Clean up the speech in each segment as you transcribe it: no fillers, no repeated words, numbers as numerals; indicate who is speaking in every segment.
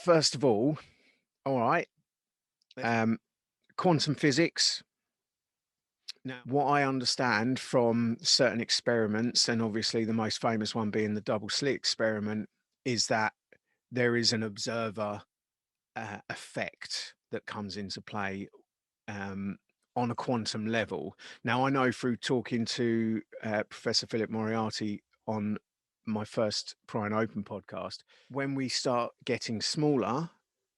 Speaker 1: First of all right, um, quantum physics. Now, what I understand from certain experiments, and obviously the most famous one being the double slit experiment, is that there is an observer effect that comes into play um, on a quantum level. Now, I know through talking to Professor Philip Moriarty on my first Pry and Open podcast, when we start getting smaller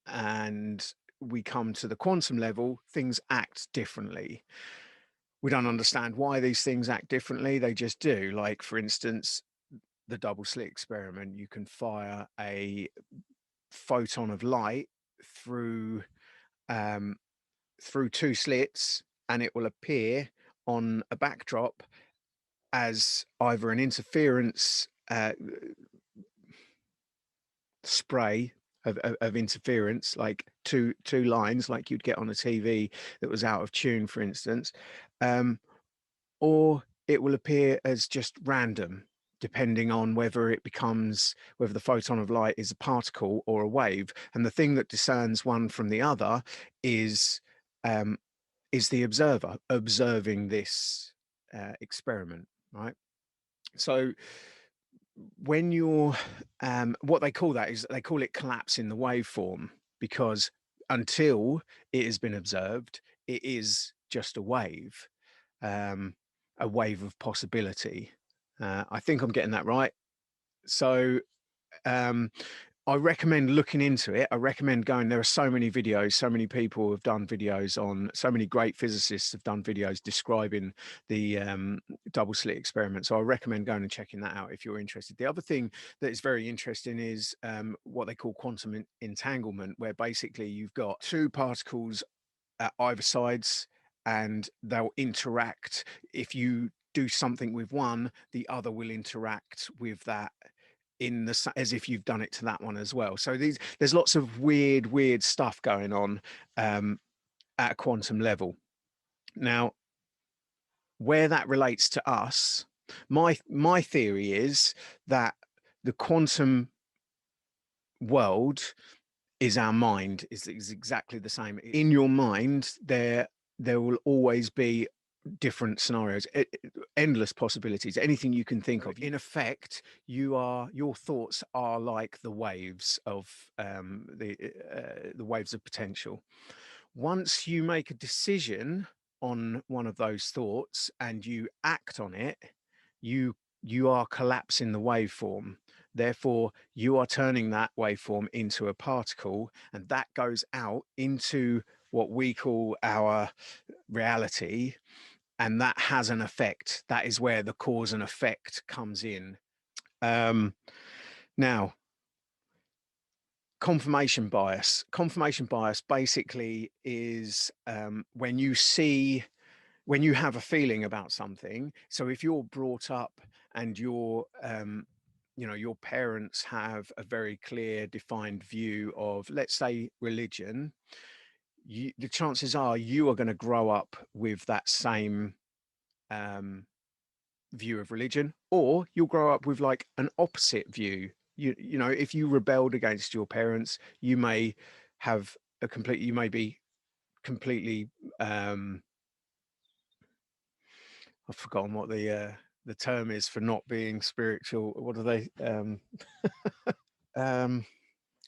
Speaker 1: and we come to the quantum level, things act differently. We don't understand why these things act differently. They just do. Like, for instance, the double slit experiment, you can fire a photon of light through um, through two slits, and it will appear on a backdrop as either an interference spray of interference, like two lines, like you'd get on a TV that was out of tune, for instance, um, or it will appear as just random, depending on whether whether the photon of light is a particle or a wave. And the thing that discerns one from the other is um, is the observer observing this experiment, right? So when you're what they call that is they call it collapsing the waveform, because until it has been observed, it is just um, a wave of possibility. I think I'm getting that right. So um, I recommend looking into it. I recommend going. There are so many videos, so many people have done videos on, so many great physicists have done videos describing the double slit experiment. So I recommend going and checking that out if you're interested. The other thing that is very interesting is what they call quantum entanglement, where basically you've got two particles at either sides and they'll interact. If you do something with one, the other will interact with that as if you've done it to that one as well. So there's lots of weird stuff going on at a quantum level. Now, where that relates to us, my theory is that the quantum world is our mind, is exactly the same. In your mind, there will always be different scenarios, endless possibilities, anything you can think of. In effect, your thoughts are like the waves of the waves of potential. Once you make a decision on one of those thoughts and you act on it, you are collapsing the waveform. Therefore, you are turning that waveform into a particle, and that goes out into what we call our reality, and that has an effect. That is where the cause and effect comes in. Um, Now, confirmation bias. Confirmation bias basically is when you have a feeling about something. So if you're brought up and your parents have a very clear, defined view of, let's say, religion, the chances are you are going to grow up with that same um, view of religion, or you'll grow up with like an opposite view. If you rebelled against your parents, you may have you may be completely I've forgotten what the term is for not being spiritual. What are they? Um,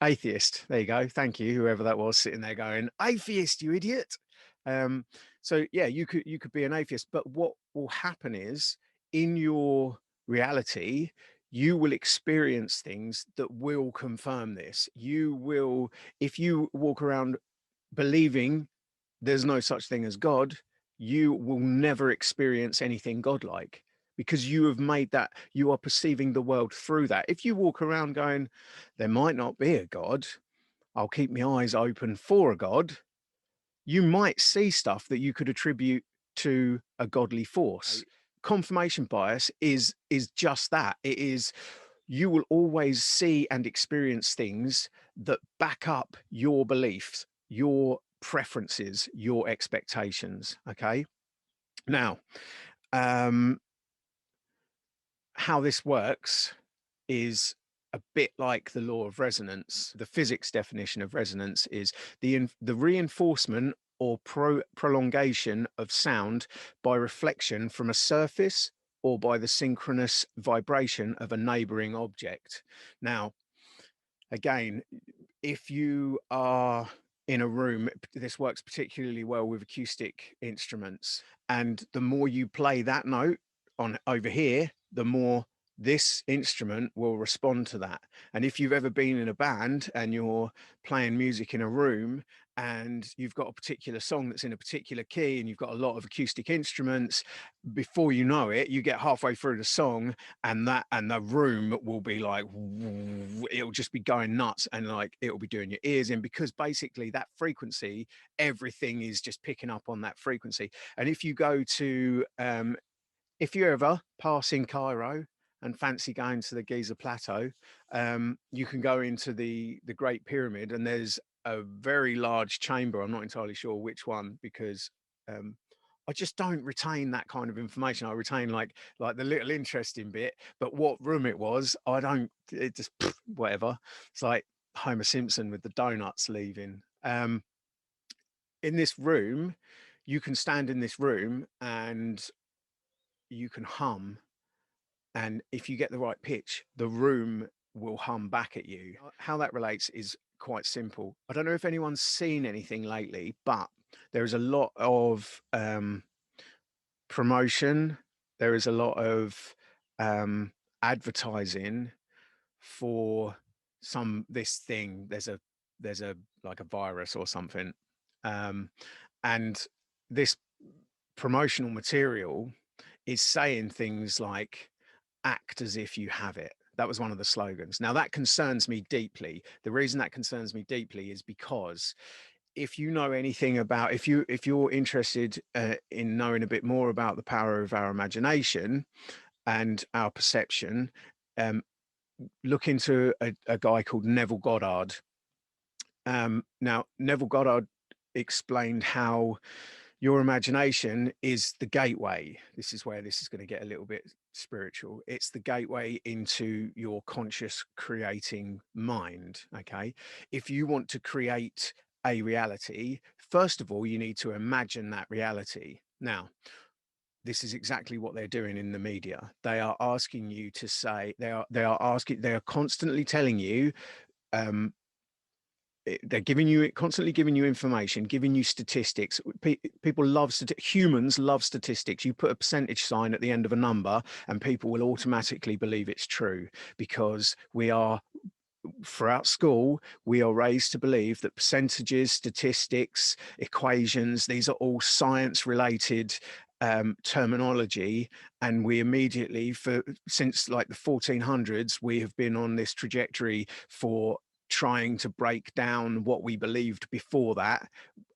Speaker 1: Atheist. There you go. Thank you, whoever that was sitting there going, "Atheist, you idiot." Um, so yeah, you could be an atheist, but what will happen is, in your reality, you will experience things that will confirm this. If you walk around believing there's no such thing as God, you will never experience anything godlike, because you are perceiving the world through that. If you walk around going, there might not be a God, I'll keep my eyes open for a God, you might see stuff that you could attribute to a godly force. Confirmation bias is just that. It is, you will always see and experience things that back up your beliefs, your preferences, your expectations. Okay. Now, how this works is a bit like the law of resonance. The physics definition of resonance is the reinforcement or prolongation of sound by reflection from a surface or by the synchronous vibration of a neighboring object. Now, again, if you are in a room, this works particularly well with acoustic instruments. And the more you play that note on over here, the more this instrument will respond to that. And if you've ever been in a band and you're playing music in a room and you've got a particular song that's in a particular key and you've got a lot of acoustic instruments, before you know it, you get halfway through the song and the room will be like, it'll just be going nuts, and like it'll be doing your ears in, because basically that frequency, everything is just picking up on that frequency. And if you go to if you ever pass in Cairo and fancy going to the Giza Plateau, you can go into the Great Pyramid, and there's a very large chamber. I'm not entirely sure which one, because I just don't retain that kind of information. I retain like the little interesting bit, but what room it was, I don't. It just whatever. It's like Homer Simpson with the donuts leaving. In this room, you can stand in this room and you can hum, and if you get the right pitch, the room will hum back at you. How that relates is quite simple. I don't know if anyone's seen anything lately, but there is a lot of promotion. There is a lot of advertising for this thing. There's a like a virus or something, and this promotional material is saying things like, act as if you have it. That was one of the slogans. Now, that concerns me deeply. The reason that concerns me deeply is because if you know anything about, if you're interested in knowing a bit more about the power of our imagination and our perception, um, look into a guy called Neville Goddard. Now, Neville Goddard explained how your imagination is the gateway. This is where this is going to get a little bit spiritual. It's the gateway into your conscious creating mind. Okay. If you want to create a reality, first of all, you need to imagine that reality. Now, this is exactly what they're doing in the media. They are asking you to say, they are constantly telling you, um, they're constantly giving you information, giving you statistics. People love humans love statistics. You put a percentage sign at the end of a number and people will automatically believe it's true, because throughout school, we are raised to believe that percentages, statistics, equations, these are all science related terminology. And we immediately, since like the 1400s, we have been on this trajectory for trying to break down what we believed before that.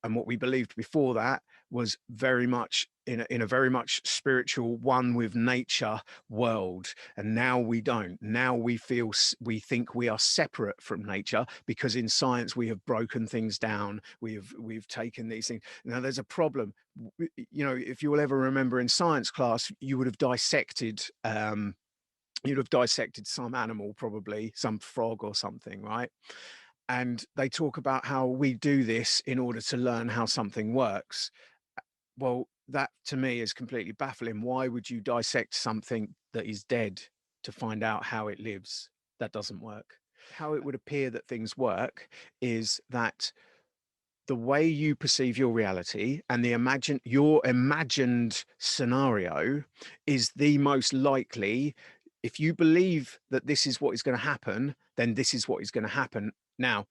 Speaker 1: And what we believed before that was very much in a very much spiritual, one with nature world. And now we don't. Now we think we are separate from nature, because in science we have broken things down. We've taken these things. Now there's a problem. If you will ever remember in science class, you would have dissected some animal, probably some frog or something, right? And they talk about how we do this in order to learn how something works. Well, that to me is completely baffling. Why would you dissect something that is dead to find out how it lives? That doesn't work. How it would appear that things work is that the way you perceive your reality and your imagined scenario is the most likely. If you believe that this is what is going to happen, then this is what is going to happen. Now,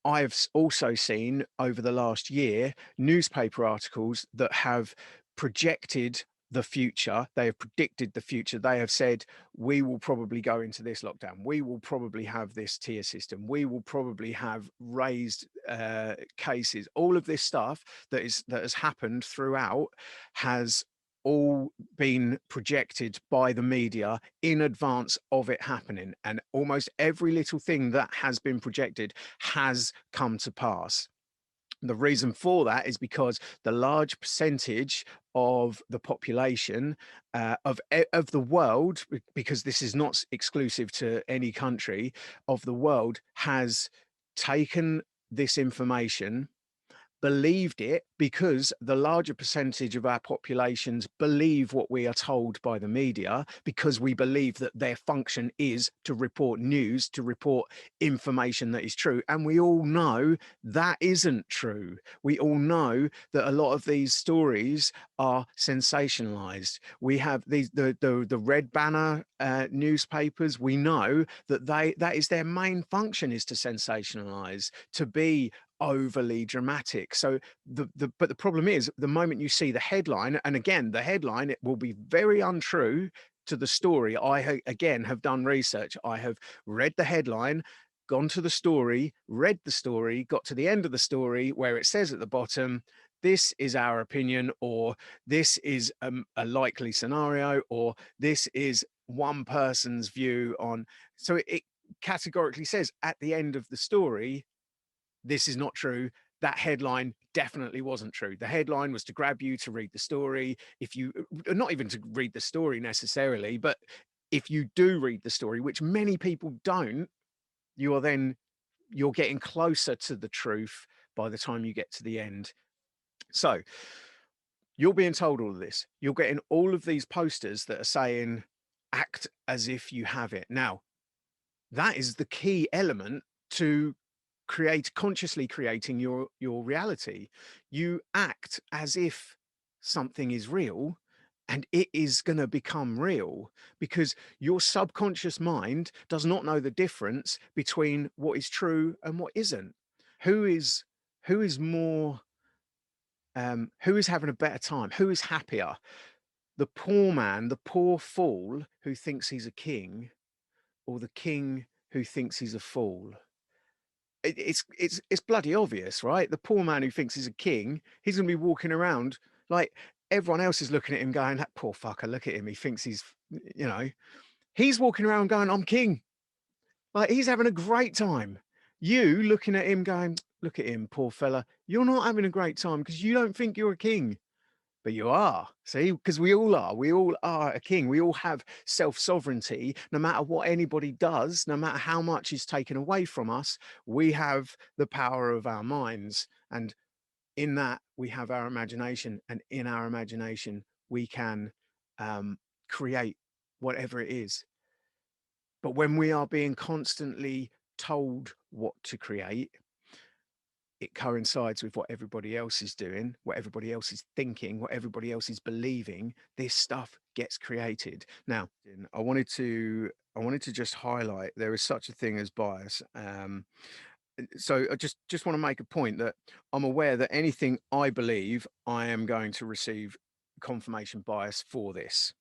Speaker 1: I've also seen over the last year newspaper articles that have projected the future. They have predicted the future. They have said, we will probably go into this lockdown. We will probably have this tier system. We will probably have raised cases. All of this stuff that has happened throughout has all been projected by the media in advance of it happening. And almost every little thing that has been projected has come to pass. The reason for that is because the large percentage of the population of the world, because this is not exclusive to any country of the world, has taken this information, believed it, because the larger percentage of our populations believe what we are told by the media, because we believe that their function is to report news, to report information that is true. And we all know that isn't true. We all know that a lot of these stories are sensationalized. We have the red banner newspapers. We know that that is their main function, is to sensationalize, to be overly dramatic. So but the problem is, the moment you see the headline, and again, the headline, it will be very untrue to the story. Again have done research. I have read the headline, gone to the story, read the story, got to the end of the story where it says at the bottom, this is our opinion, or this is a likely scenario, or this is one person's view on. So it categorically says at the end of the story, this is not true. That headline definitely wasn't true. The headline was to grab you to read the story. If you, not even to read the story necessarily, but if you do read the story, which many people don't, you're getting closer to the truth by the time you get to the end. So you're being told all of this. You're getting all of these posters that are saying, act as if you have it. Now, that is the key element to consciously creating your reality. You act as if something is real, and it is going to become real, because your subconscious mind does not know the difference between what is true and what isn't. Who is more who is having a better time? Who is happier? The poor man, the poor fool who thinks he's a king, or the king who thinks he's a fool? It's bloody obvious, right? The poor man who thinks he's a king, he's gonna be walking around like everyone else is looking at him going, that poor fucker, look at him. He thinks you know, he's walking around going, I'm king. Like, he's having a great time. You looking at him going, look at him, poor fella. You're not having a great time because you don't think you're a king. But you are, see, because we all are. We all are a king. We all have self-sovereignty. No matter what anybody does, no matter how much is taken away from us, we have the power of our minds. And in that, we have our imagination. And in our imagination, we can create whatever it is. But when we are being constantly told what to create, it coincides with what everybody else is doing, what everybody else is thinking, what everybody else is believing. This stuff gets created. Now, I wanted to just highlight there is such a thing as bias. So I just want to make a point that I'm aware that anything I believe, I am going to receive confirmation bias for this.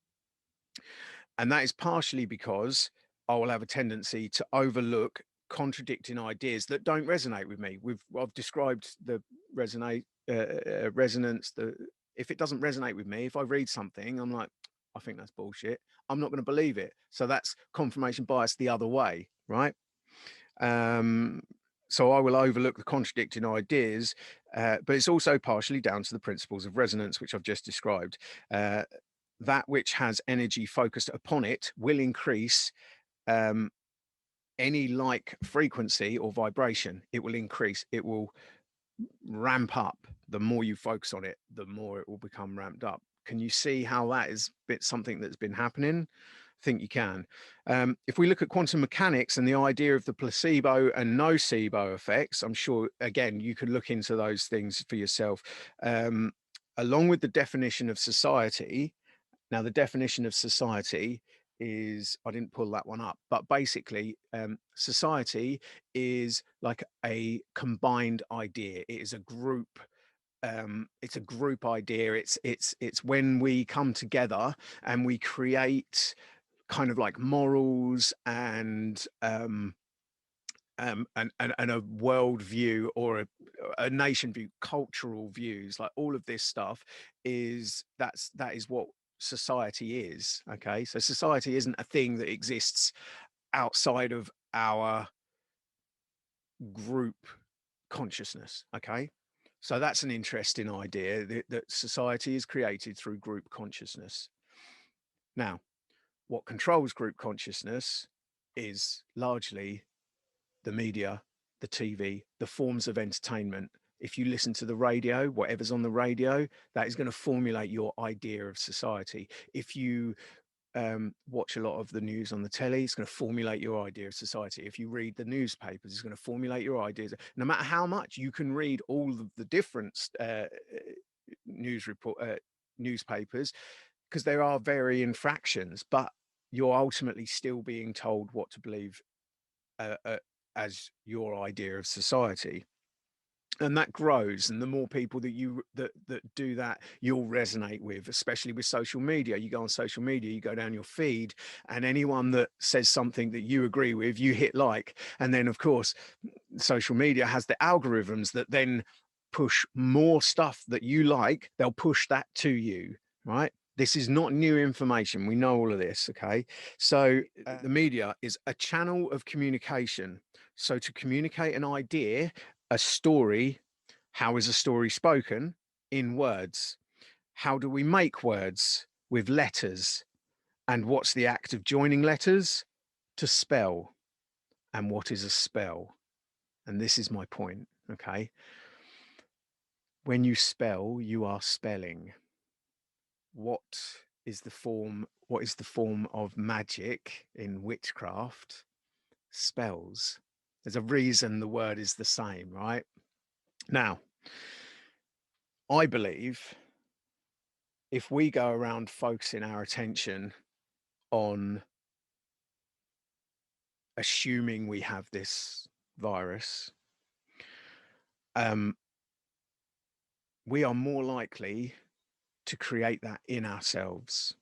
Speaker 1: And that is partially because I will have a tendency to overlook contradicting ideas that don't resonate with me. I've described the resonance. If it doesn't resonate with me, if I read something, I'm like, I think that's bullshit. I'm not going to believe it. So that's confirmation bias the other way, right? Um, so I will overlook the contradicting ideas, but it's also partially down to the principles of resonance, which I've just described. That which has energy focused upon it will increase any like frequency or vibration. It will increase, it will ramp up. The more you focus on it, the more it will become ramped up. Can you see how that is something that's been happening? I think you can. If we look at quantum mechanics and the idea of the placebo and nocebo effects, I'm sure, again, you could look into those things for yourself. Along with the definition of society, now, the definition of society is, I didn't pull that one up, but basically, society is like a combined idea. It is a group. It's a group idea. It's when we come together and we create kind of like morals and a world view, or a nation view, cultural views, like all of this stuff that is what society is. Okay, so society isn't a thing that exists outside of our group consciousness. Okay, So that's an interesting idea that society is created through group consciousness. Now, what controls group consciousness is largely the media, the TV, the forms of entertainment. If you listen to the radio, whatever's on the radio, that is going to formulate your idea of society. If you watch a lot of the news on the telly, it's going to formulate your idea of society. If you read the newspapers, it's going to formulate your ideas. No matter how much you can read all of the different news report newspapers, because there are varying fractions, but you're ultimately still being told what to believe uh, uh, as your idea of society, and that grows, and the more people that do that, you'll resonate with, especially with social media. You go on social media, you go down your feed, and anyone that says something that you agree with, you hit like. And then of course social media has the algorithms that then push more stuff that you like. They'll push that to you, right? This is not new information. We know all of this. Okay. So the media is a channel of communication. So to communicate an idea, a story, how is a story spoken? In words. How do we make words? With letters. And what's the act of joining letters? To spell. And what is a spell? And this is my point. Okay. When you spell, you are spelling. What is the form of magic in witchcraft? Spells. There's a reason the word is the same, right? Now, I believe if we go around focusing our attention on assuming we have this virus, we are more likely to create that in ourselves.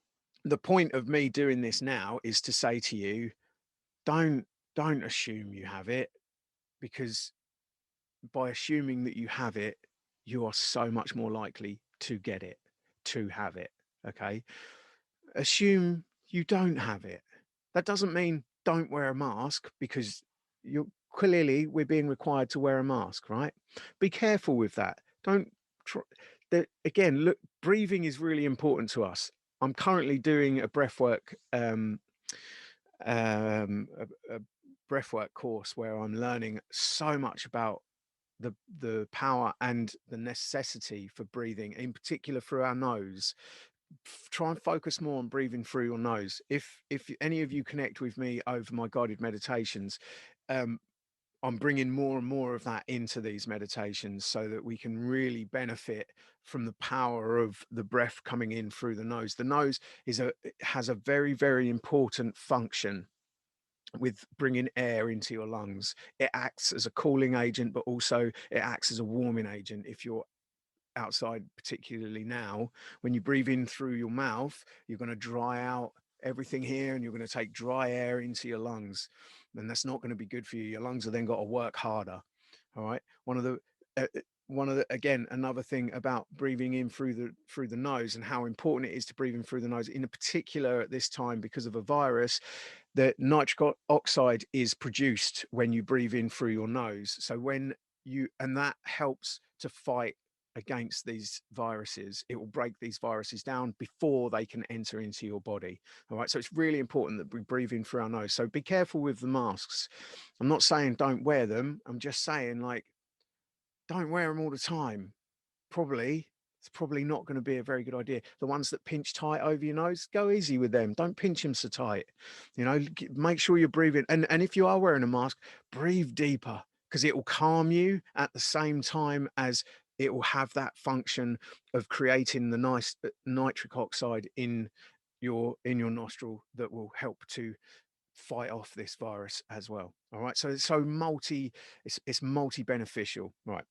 Speaker 1: The point of me doing this now is to say to you, don't don't assume you have it, because by assuming that you have it, you are so much more likely to get it, to have it. Okay. Assume you don't have it. That doesn't mean don't wear a mask, because you're clearly we're being required to wear a mask, right? Be careful with that. Don't try that again. Look, breathing is really important to us. I'm currently doing a breathwork a breathwork course where I'm learning so much about the power and the necessity for breathing, in particular through our nose. Try and focus more on breathing through your nose. If any of you connect with me over my guided meditations, um, I'm bringing more and more of that into these meditations so that we can really benefit from the power of the breath coming in through the nose. The nose has a very, very important function with bringing air into your lungs. It acts as a cooling agent, but also it acts as a warming agent. If you're outside, particularly now, when you breathe in through your mouth, you're going to dry out everything here and you're going to take dry air into your lungs. And that's not going to be good for you. Your lungs have then got to work harder. All right. Again, another thing about breathing in through the nose and how important it is to breathe in through the nose, in particular at this time because of a virus, that nitric oxide is produced when you breathe in through your nose. So and that helps to fight against these viruses. It will break these viruses down before they can enter into your body. All right. So it's really important that we breathe in through our nose. So be careful with the masks. I'm not saying don't wear them. I'm just saying, like, don't wear them all the time. It's probably not going to be a very good idea. The ones that pinch tight over your nose, go easy with them. Don't pinch them so tight. Make sure you're breathing. And if you are wearing a mask, breathe deeper, because it will calm you at the same time as it will have that function of creating the nice nitric oxide in your nostril that will help to fight off this virus as well. All right. So it's multi beneficial. Right.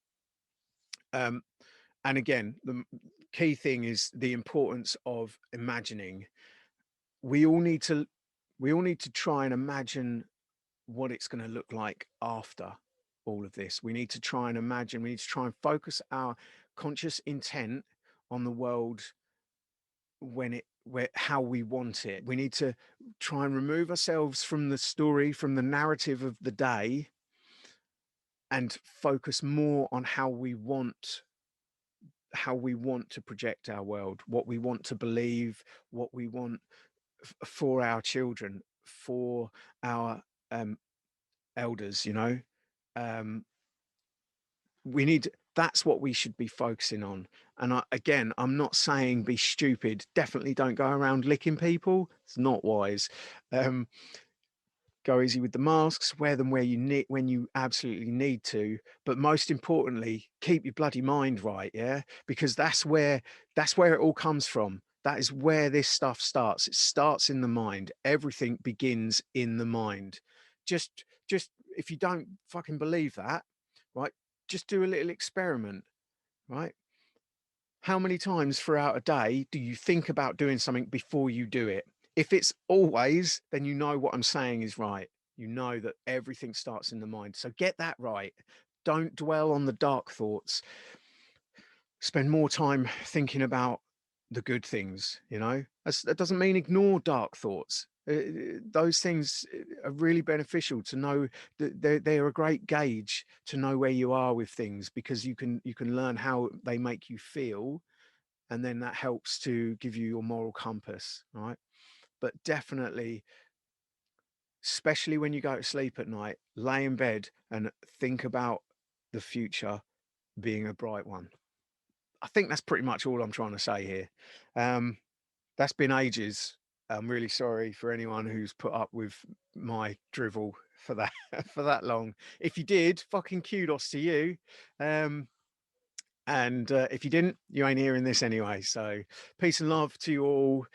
Speaker 1: Um, and again, the key thing is the importance of imagining. We all need to try and imagine what it's going to look like after all of this. We need to try and imagine. We need to try and focus our conscious intent on the world where how we want it. We need to try and remove ourselves from the story, from the narrative of the day, and focus more on how we want how we want to project our world, what we want to believe, what we want for our children, for our um, elders, you know. Um, we need that's what we should be focusing on. And again, I'm not saying be stupid. Definitely don't go around licking people. It's not wise. Um, go easy with the masks, wear them where you need when you absolutely need to, but most importantly, keep your bloody mind right, yeah? Because that's where it all comes from. That is where this stuff starts. It starts in the mind. Everything begins in the mind. Just if you don't fucking believe that, right? Just do a little experiment, right? How many times throughout a day do you think about doing something before you do it? If it's always, then you know what I'm saying is right. You know that everything starts in the mind. So get that right. Don't dwell on the dark thoughts. Spend more time thinking about the good things, you know? That doesn't mean ignore dark thoughts. Those things are really beneficial to know that they're a great gauge to know where you are with things because you can learn how they make you feel, and then that helps to give you your moral compass, right? But definitely, especially when you go to sleep at night, lay in bed and think about the future being a bright one. I think that's pretty much all I'm trying to say here. um, that's been ages. I'm really sorry for anyone who's put up with my drivel for that for that long. If you did, fucking kudos to you. um, And if you didn't, you ain't hearing this anyway. So peace and love to you all.